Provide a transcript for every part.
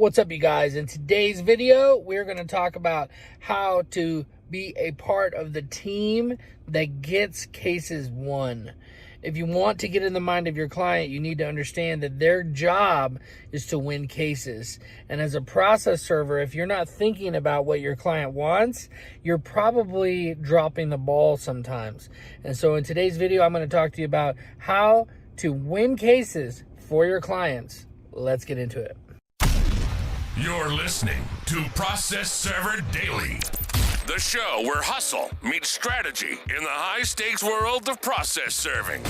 What's up, you guys? In today's video, we're going to talk about how to be a part of the team that gets cases won. If you want to get in the mind of your client, you need to understand that their job is to win cases. And as a process server, if you're not thinking about what your client wants, you're probably dropping the ball sometimes. And so in today's video, I'm going to talk to you about how to win cases for your clients. Let's get into it. You're listening to Process Server Daily, the show where hustle meets strategy in the high-stakes world of process serving.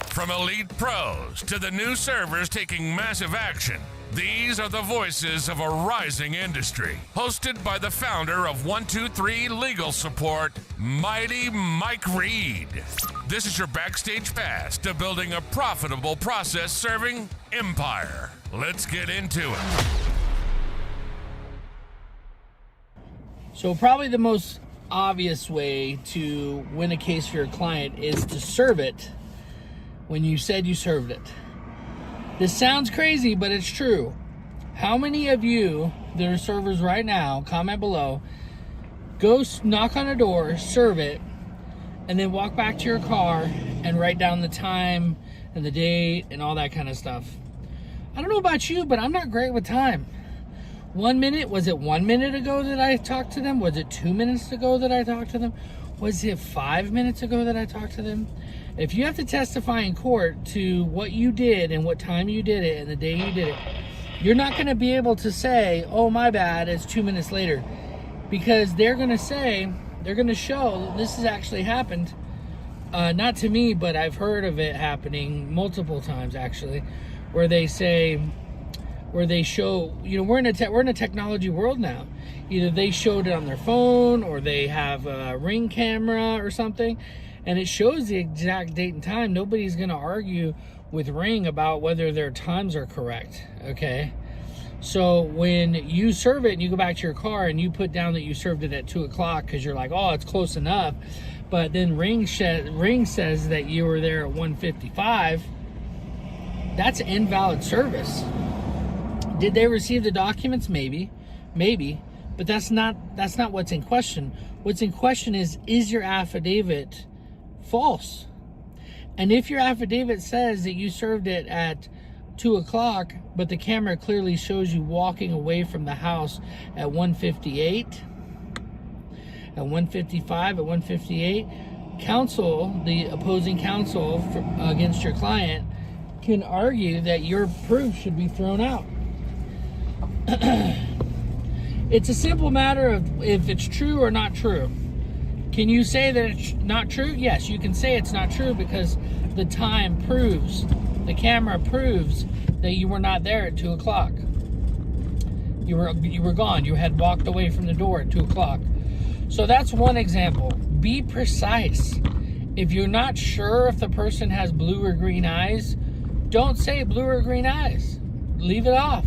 From elite pros to the new servers taking massive action, these are the voices of a rising industry. Hosted by the founder of 123 Legal Support, Mighty Mike Reed. This is your backstage pass to building a profitable process serving empire. Let's get into it. So probably the most obvious way to win a case for your client is to serve it when you said you served it. This sounds crazy, but it's true. How many of you that are servers right now, comment below, go knock on a door, serve it, and then walk back to your car and write down the time and the date and all that kind of stuff? I don't know about you, but I'm not great with time. 1 minute, was it 1 minute ago that I talked to them? Was it 2 minutes ago that I talked to them? Was it 5 minutes ago that I talked to them? If you have to testify in court to what you did and what time you did it and the day you did it, you're not going to be able to say, oh, my bad, it's 2 minutes later. Because they're going to say, they're going to show this has actually happened. Not to me, but I've heard of it happening multiple times, actually, where they say, where they show, you know, we're in a technology world now. Either they showed it on their phone or they have a Ring camera or something, and it shows the exact date and time. Nobody's going to argue with Ring about whether their times are correct, okay? So when you serve it and you go back to your car and you put down that you served it at 2 o'clock because you're like, oh, it's close enough, but then Ring says that you were there at 1:55, that's invalid service. Did they receive the documents? Maybe, but that's not what's in question. What's in question is your affidavit false? And if your affidavit says that you served it at 2 o'clock, but the camera clearly shows you walking away from the house at 1:58, at 1:55, at 1:58, counsel, the opposing counsel against your client, can argue that your proof should be thrown out. It's a simple matter of if it's true or not true. Can you say that it's not true? Yes, you can say it's not true because the time proves, the camera proves that you were not there at 2 o'clock. You were gone. You had walked away from the door at 2 o'clock. So that's one example. Be precise. If you're not sure if the person has blue or green eyes, don't say blue or green eyes. Leave it off.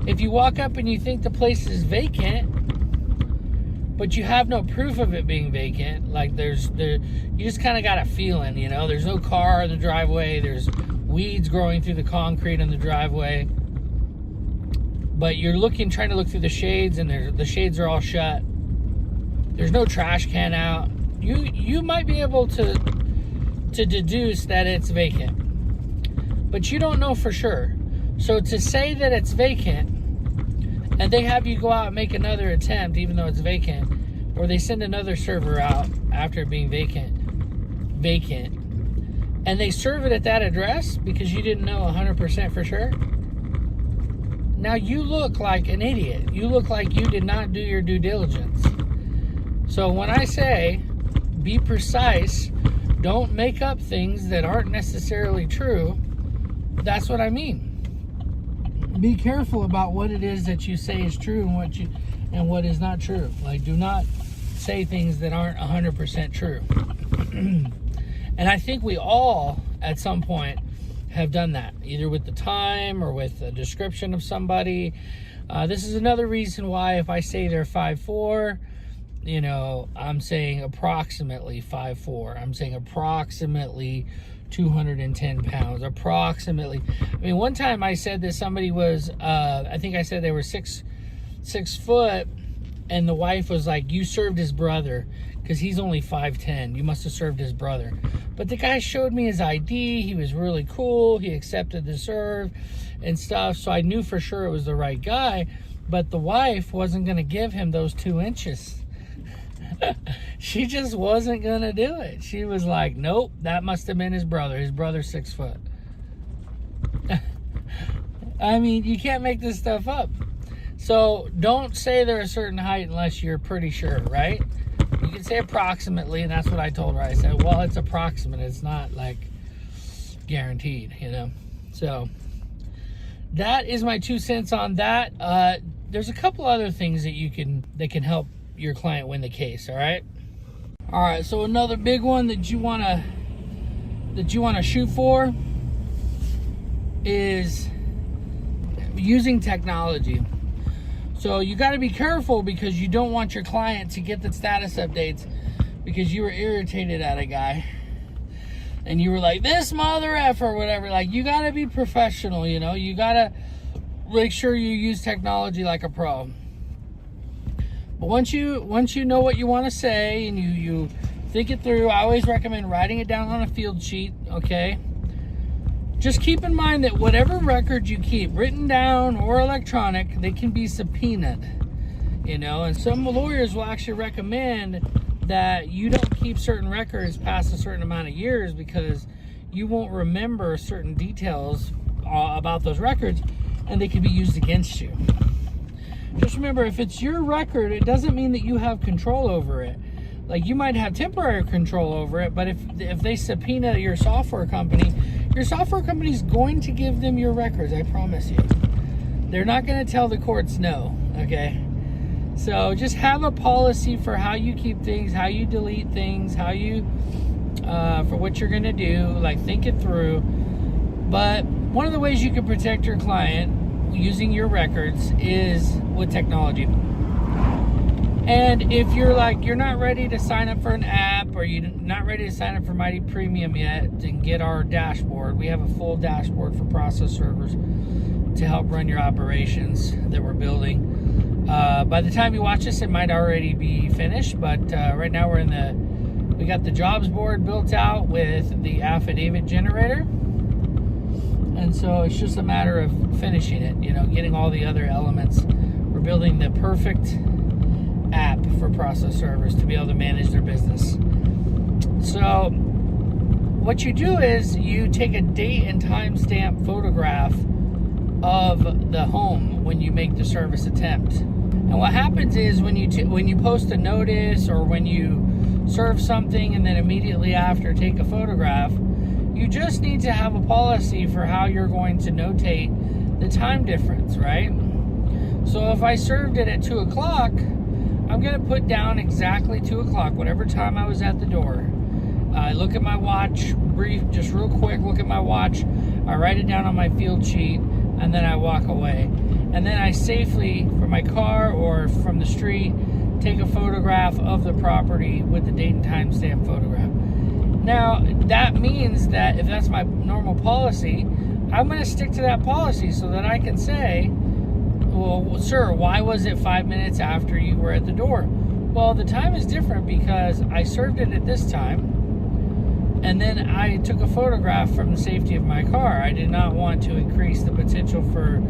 If you walk up and you think the place is vacant, but you have no proof of it being vacant, like you just kind of got a feeling, you know, there's no car in the driveway, there's weeds growing through the concrete in the driveway, but you're trying to look through the shades and the shades are all shut. There's no trash can out. You might be able to deduce that it's vacant, but you don't know for sure. So to say that it's vacant, and they have you go out and make another attempt even though it's vacant, or they send another server out after being vacant, and they serve it at that address because you didn't know 100% for sure, now you look like an idiot. You look like you did not do your due diligence. So when I say be precise, don't make up things that aren't necessarily true, that's what I mean. Be careful about what it is that you say is true and what is not true. Like, do not say things that aren't 100% true. And I think we all, at some point, have done that, either with the time or with a description of somebody. This is another reason why if I say they're 5'4", you know, I'm saying approximately 5'4". I'm saying approximately 210 pounds, approximately. I mean, one time I said that somebody was, I think I said they were 6 foot, and the wife was like, you served his brother, because he's only 5'10". You must have served his brother. But the guy showed me his ID. He was really cool. He accepted the serve and stuff, so I knew for sure it was the right guy. But the wife wasn't going to give him those 2 inches. She just wasn't going to do it. She was like, nope, that must have been his brother. His brother's 6 foot. I mean, you can't make this stuff up. So don't say they're a certain height unless you're pretty sure, right? You can say approximately, and that's what I told her. I said, well, it's approximate. It's not like guaranteed, you know? So that is my 2 cents on that. There's a couple other things that can help your client win the case, all right? All right, so another big one that you want to shoot for is using technology. So you got to be careful, because you don't want your client to get the status updates because you were irritated at a guy and you were like, this mother F or whatever. Like, you got to be professional, you know? You got to make sure you use technology like a pro. But once you know what you want to say and you think it through, I always recommend writing it down on a field sheet, okay? Just keep in mind that whatever record you keep, written down or electronic, they can be subpoenaed, you know? And some lawyers will actually recommend that you don't keep certain records past a certain amount of years, because you won't remember certain details about those records, and they can be used against you. Just remember, if it's your record, it doesn't mean that you have control over it. Like, you might have temporary control over it, but if they subpoena your software company is going to give them your records, I promise you. They're not going to tell the courts no, okay? So just have a policy for how you keep things, how you delete things, how you, for what you're going to do, like, think it through. But one of the ways you can protect your client using your records is with technology. And if you're like, you're not ready to sign up for an app, or you're not ready to sign up for Mighty Premium yet and get our dashboard, we have a full dashboard for process servers to help run your operations that we're building. By the time you watch this, it might already be finished, but right now we got the jobs board built out with the affidavit generator. And so it's just a matter of finishing it, you know, getting all the other elements. We're building the perfect app for process servers to be able to manage their business. So what you do is you take a date and time stamp photograph of the home when you make the service attempt. And what happens is when you post a notice, or when you serve something and then immediately after take a photograph, you just need to have a policy for how you're going to notate the time difference, right? So if I served it at 2 o'clock, I'm going to put down exactly 2 o'clock, whatever time I was at the door. I look at my watch, just real quick, look at my watch. I write it down on my field sheet, and then I walk away. And then I safely, from my car or from the street, take a photograph of the property with the date and time stamp photograph. Now, that means that if that's my normal policy, I'm going to stick to that policy so that I can say, well, sir, why was it 5 minutes after you were at the door? Well, the time is different because I served it at this time, and then I took a photograph from the safety of my car. I did not want to increase the potential for,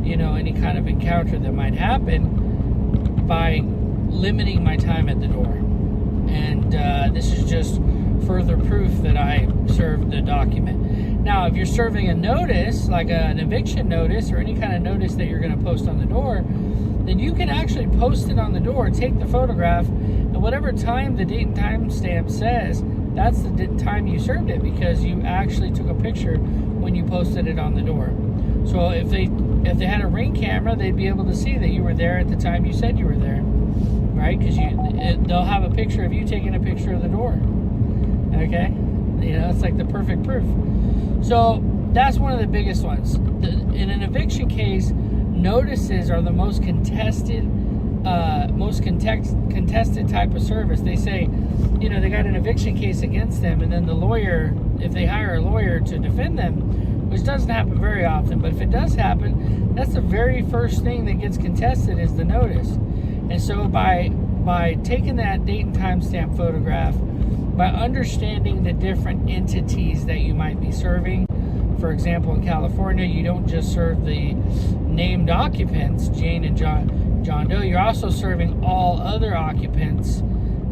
you know, any kind of encounter that might happen by limiting my time at the door. And this is just further proof that I served the document. Now, if you're serving a notice, like an eviction notice or any kind of notice that you're going to post on the door, then you can actually post it on the door, take the photograph, and whatever time the date and time stamp says, that's the time you served it, because you actually took a picture when you posted it on the door. So if they had a Ring camera, they'd be able to see that you were there at the time you said you were there, right? Because they'll have a picture of you taking a picture of the door. Okay, you know, it's like the perfect proof. So that's one of the biggest ones. In an eviction case, notices are the most contested contested type of service. They say, they got an eviction case against them, and then the lawyer, if they hire a lawyer to defend them, which doesn't happen very often, but if it does happen, that's the very first thing that gets contested is the notice. And so by taking that date and time stamp photograph, by understanding the different entities that you might be serving, for example, in California, you don't just serve the named occupants, Jane and John Doe, you're also serving all other occupants,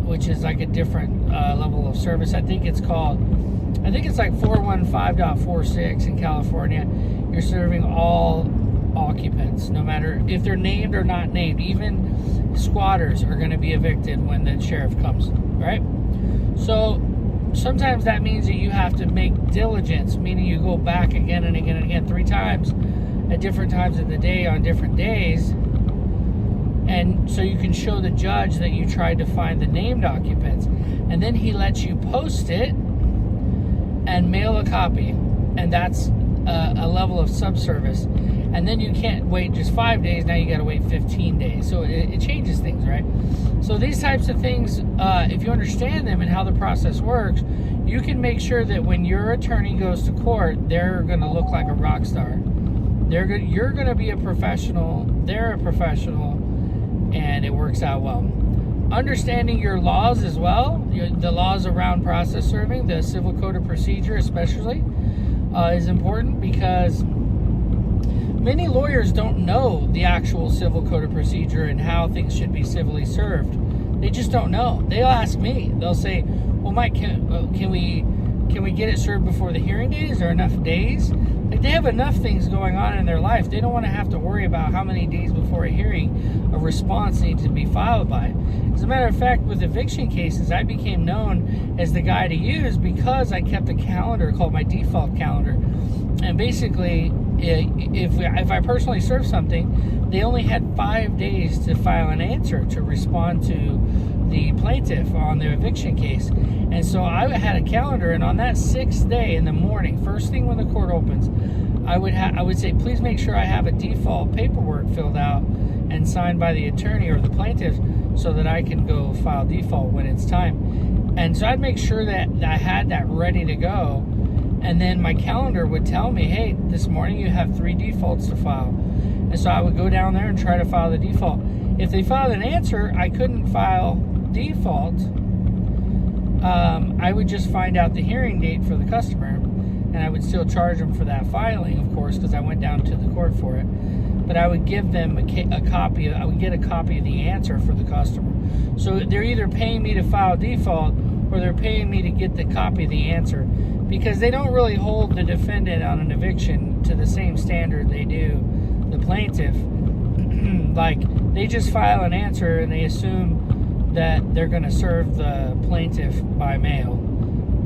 which is like a different level of service. I think it's like 415.46 in California. You're serving all occupants, no matter if they're named or not named. Even squatters are going to be evicted when the sheriff comes, right? So sometimes that means that you have to make diligence, meaning you go back again and again and again 3 times at different times of the day on different days. And so you can show the judge that you tried to find the named occupants. And then he lets you post it and mail a copy. And that's a level of subservice. And then you can't wait just 5 days. Now you got to wait 15 days. So it changes things, right? So these types of things, if you understand them and how the process works, you can make sure that when your attorney goes to court, they're going to look like a rock star. You're going to be a professional. They're a professional. And it works out well. Understanding your laws as well, the laws around process serving, the Civil Code of Procedure especially, is important because many lawyers don't know the actual Civil Code of Procedure and how things should be civilly served. They just don't know. They'll ask me. They'll say, well, Mike, can we get it served before the hearing date? Is there enough days? Like, they have enough things going on in their life. They don't want to have to worry about how many days before a hearing a response needs to be filed by. As a matter of fact, with eviction cases, I became known as the guy to use because I kept a calendar called my default calendar. And basically, if I personally served something, they only had 5 days to file an answer to respond to the plaintiff on their eviction case. And so I had a calendar, and on that 6th day in the morning, first thing when the court opens, I would say, please make sure I have a default paperwork filled out and signed by the attorney or the plaintiff so that I can go file default when it's time. And so I'd make sure that I had that ready to go. And then my calendar would tell me, hey, this morning you have 3 defaults to file. And so I would go down there and try to file the default. If they filed an answer, I couldn't file default. I would just find out the hearing date for the customer, and I would still charge them for that filing, of course, because I went down to the court for it. But I would give them I would get a copy of the answer for the customer. So they're either paying me to file default or they're paying me to get the copy of the answer, because they don't really hold the defendant on an eviction to the same standard they do the plaintiff. Like, they just file an answer and they assume that they're going to serve the plaintiff by mail,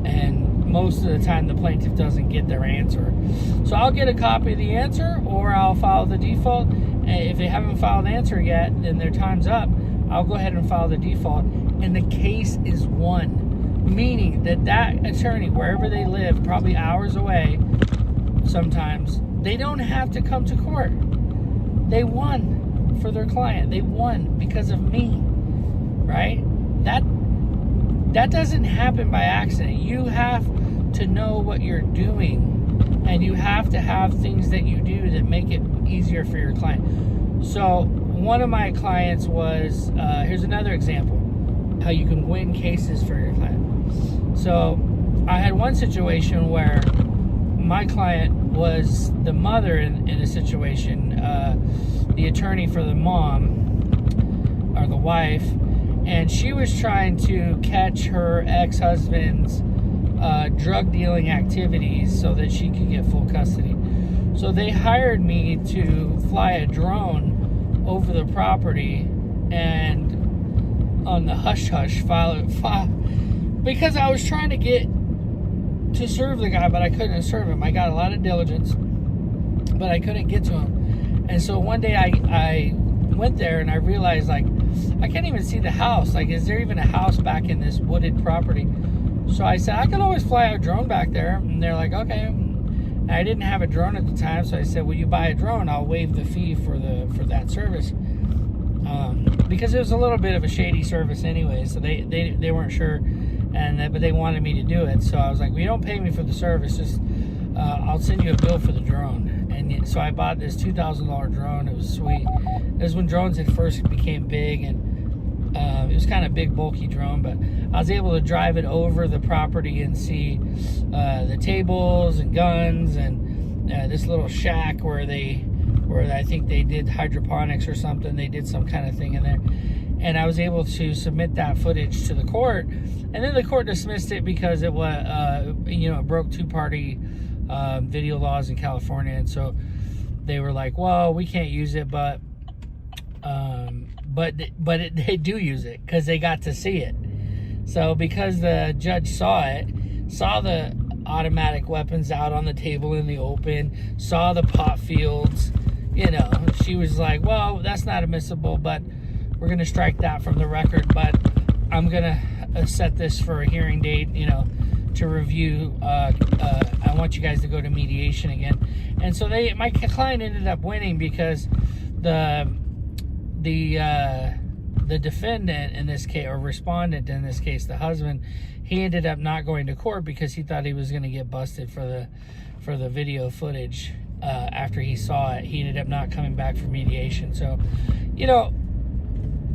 and most of the time the plaintiff doesn't get their answer. So I'll get a copy of the answer, or I'll file the default. And if they haven't filed an answer yet, then their time's up. I'll go ahead and file the default, and the case is won, meaning that attorney, wherever they live, probably hours away sometimes, they don't have to come to court. They won for their client. They won because of me. Right? That doesn't happen by accident. You have to know what you're doing, and you have to have things that you do that make it easier for your client. So one of my clients was, here's another example, how you can win cases for your client. So I had one situation where my client was the mother in a situation, the attorney for the mom, or the wife, and she was trying to catch her ex-husband's drug dealing activities so that she could get full custody. So they hired me to fly a drone over the property and on the hush-hush file, because I was trying to get to serve the guy, but I couldn't serve him. I got a lot of diligence, but I couldn't get to him. And so one day I went there and I realized, like, I can't even see the house. Like, is there even a house back in this wooded property? So I said, I could always fly a drone back there. And they're like, okay. And I didn't have a drone at the time, so I said, will you buy a drone? I'll waive the fee for that service. because it was a little bit of a shady service anyway, so they weren't sure, but they wanted me to do it. So I was like, well, you don't pay me for the service, just I'll send you a bill for the drone. And so I bought this $2,000 drone. It was sweet. It was when drones had first became big, and it was kind of big, bulky drone, but I was able to drive it over the property and see the tables and guns and this little shack where I think they did hydroponics or something. They did some kind of thing in there. And I was able to submit that footage to the court. And then the court dismissed it because it was, it broke two-party video laws in California. And so they were like, well, we can't use it, but they do use it because they got to see it. So because the judge saw the automatic weapons out on the table in the open, saw the pot fields, she was like, well, that's not admissible, but we're going to strike that from the record, but I'm going to set this for a hearing date, to review. I want you guys to go to mediation again. And so my client ended up winning because the defendant in this case, or respondent in this case, the husband, he ended up not going to court because he thought he was going to get busted for the video footage. After he saw it, he ended up not coming back for mediation. So,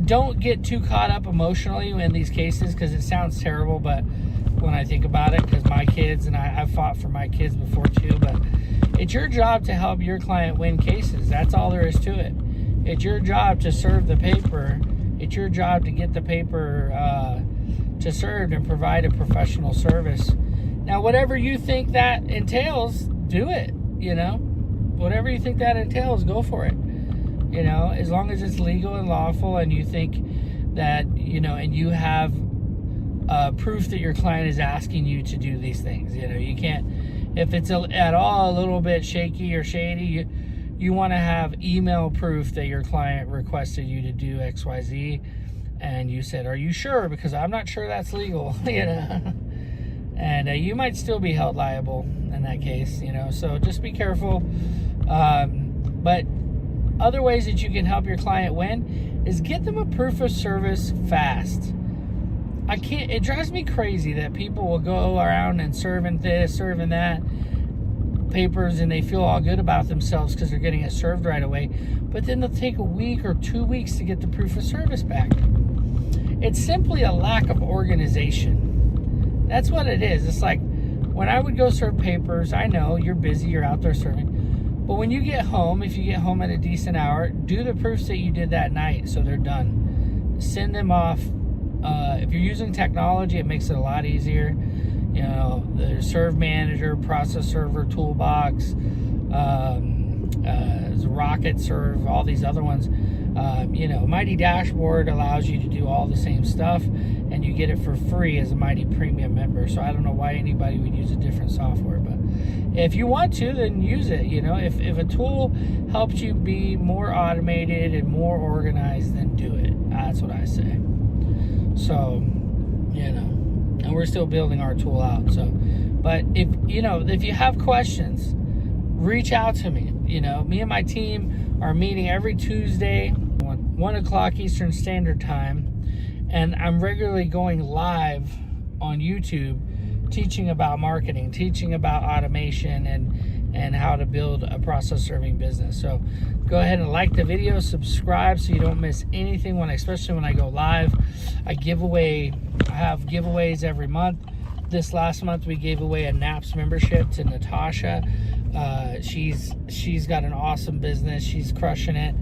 don't get too caught up emotionally in these cases, because it sounds terrible, but when I think about it, because my kids, and I've fought for my kids before too, but it's your job to help your client win cases. That's all there is to it. It's your job to serve the paper. It's your job to get the paper to serve and provide a professional service. Now, whatever you think that entails, do it, Whatever you think that entails, go for it. As long as it's legal and lawful, and you think that, and you have proof that your client is asking you to do these things. You can't, if it's at all a little bit shaky or shady, you want to have email proof that your client requested you to do XYZ, and you said, are you sure? Because I'm not sure that's legal, and you might still be held liable in that case, so just be careful. But other ways that you can help your client win is get them a proof of service fast. It drives me crazy that people will go around and serving this, serving that papers, and they feel all good about themselves because they're getting it served right away, but then they'll take a week or 2 weeks to get the proof of service back. It's simply a lack of organization. That's what it is. It's like when I would go serve papers, I know you're busy, you're out there serving, but when you get home, if you get home at a decent hour, do the proofs that you did that night so they're done. Send them off. If you're using technology, it makes it a lot easier. The Serve Manager, Process Server, Toolbox, Rocket Serve, all these other ones. Mighty Dashboard allows you to do all the same stuff, and you get it for free as a Mighty Premium member. So I don't know why anybody would use a different software, but if you want to, then use it. If a tool helps you be more automated and more organized, then do it. That's what I say. So, and we're still building our tool out. So, but if you have questions, reach out to me. Me and my team are meeting every Tuesday, 1 o'clock Eastern Standard Time, and I'm regularly going live on YouTube, teaching about marketing, teaching about automation, and how to build a process serving business. So go ahead and like the video, subscribe so you don't miss anything, especially when I go live. I have giveaways every month. This last month we gave away a NAPS membership to Natasha. She's got an awesome business. She's crushing it.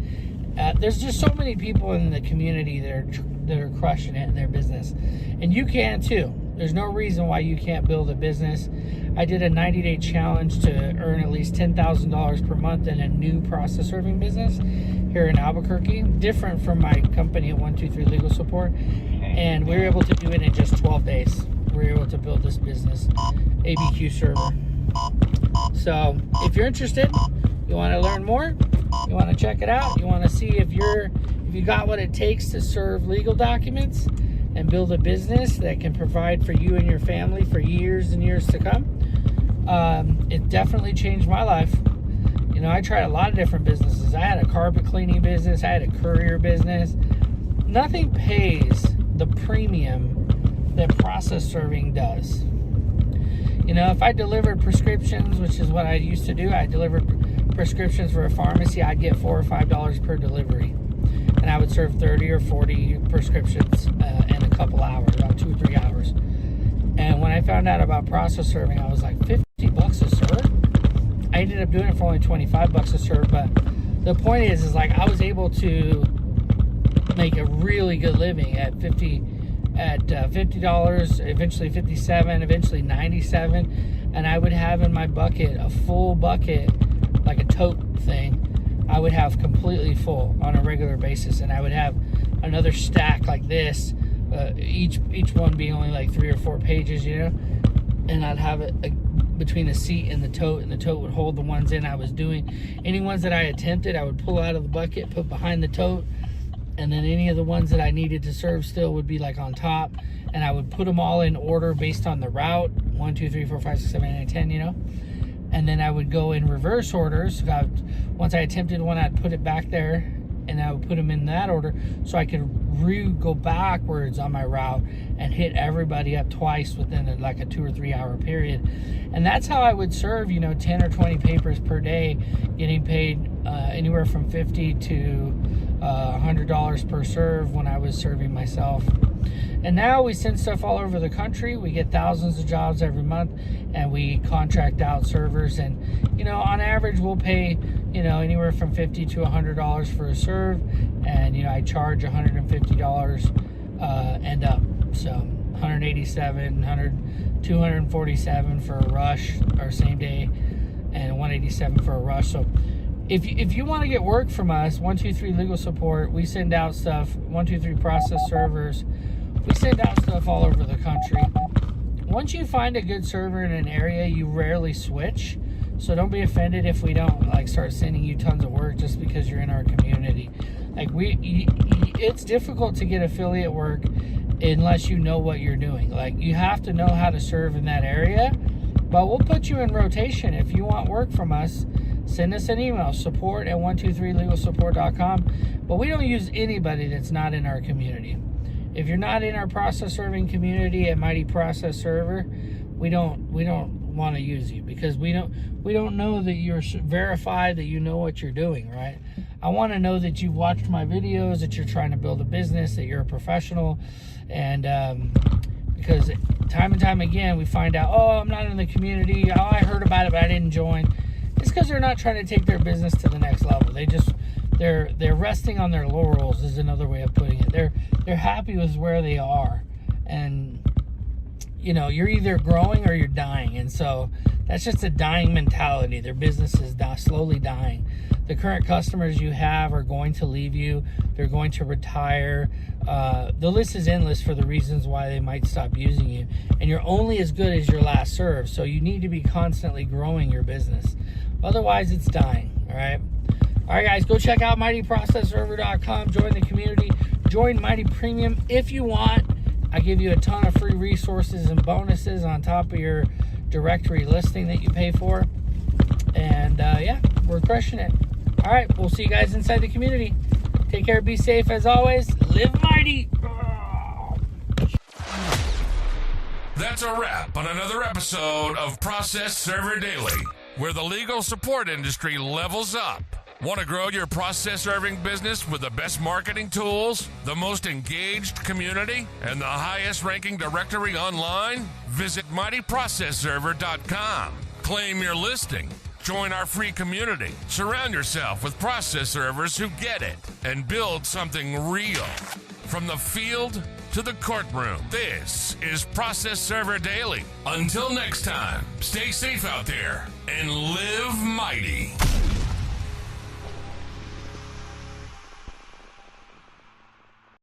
There's just so many people in the community that are crushing it in their business, and you can too. There's no reason why you can't build a business. I did a 90-day challenge to earn at least $10,000 per month in a new process serving business here in Albuquerque, different from my company at 123 Legal Support, and we were able to do it in just 12 days. We were able to build this business, ABQ server. So if you're interested, you want to learn more, you want to check it out, you want to see if you got what it takes to serve legal documents and build a business that can provide for you and your family for years and years to come. It definitely changed my life. I tried a lot of different businesses businesses. I had a carpet cleaning business. I had a courier business. Nothing pays the premium that process serving does. You know, if I delivered prescriptions, which is what I used to do, I delivered prescriptions for a pharmacy, I'd get $4 or $5 per delivery. And I would serve 30 or 40 prescriptions in a couple hours, about 2 or 3 hours. And when I found out about process serving, I was like, $50 a serve? I ended up doing it for only $25 a serve, but the point is like I was able to make a really good living at $50, eventually $57, eventually $97, and I would have in my bucket, a full bucket, like a tote thing, I would have completely full on a regular basis, and I would have another stack like this, each one being only like 3 or 4 pages, you know, and I'd have it between the seat and the tote would hold the ones in I was doing. Any ones that I attempted, I would pull out of the bucket, put behind the tote, and then any of the ones that I needed to serve still would be like on top, and I would put them all in order based on the route, 1, 2, 3, 4, 5, 6, 7, 8, 9, 10, you know, and then I would go in reverse orders. Once I attempted one, I'd put it back there, and I would put them in that order so I could go backwards on my route and hit everybody up twice within like a 2 or 3 hour period. And that's how I would serve, you know, 10 or 20 papers per day, getting paid anywhere from $50 to $100 per serve when I was serving myself. And now we send stuff all over the country. We get thousands of jobs every month, and we contract out servers. And, you know, on average, we'll pay, you know, anywhere from $50 to $100 for a serve. And, you know, I charge $150 and up. So $187, $247 for a rush or same day, and $187 for a rush. So if you want to get work from us, 123 Legal Support, we send out stuff. 123 Process Servers, we send out stuff all over the country. Once you find a good server in an area, you rarely switch. So don't be offended if we don't like start sending you tons of work just because you're in our community. Like it's difficult to get affiliate work unless you know what you're doing. Like you have to know how to serve in that area, but we'll put you in rotation. If you want work from us, send us an email, support@123legalsupport.com. But we don't use anybody that's not in our community. If you're not in our process serving community at Mighty Process Server, we don't want to use you because we don't know that you're verified, that you know what you're doing, right? I want to know that you've watched my videos, that you're trying to build a business, that you're a professional, and because time and time again we find out, oh, I'm not in the community, oh, I heard about it but I didn't join. It's because they're not trying to take their business to the next level. They're resting on their laurels is another way of putting it. They're happy with where they are, and you know, you're either growing or you're dying, and so that's just a dying mentality. Their business is slowly dying. The current customers you have are going to leave you. They're going to retire. The list is endless for the reasons why they might stop using you, and you're only as good as your last serve. So you need to be constantly growing your business. Otherwise, it's dying. All right. All right, guys, go check out MightyProcessServer.com. Join the community. Join Mighty Premium if you want. I give you a ton of free resources and bonuses on top of your directory listing that you pay for. And yeah, we're crushing it. All right, we'll see you guys inside the community. Take care, be safe as always. Live mighty. That's a wrap on another episode of Process Server Daily, where the legal support industry levels up. Want to grow your process serving business with the best marketing tools, the most engaged community, and the highest ranking directory online? Visit MightyProcessServer.com. Claim your listing. Join our free community. Surround yourself with process servers who get it and build something real. From the field to the courtroom, this is Process Server Daily. Until next time, stay safe out there and live mighty.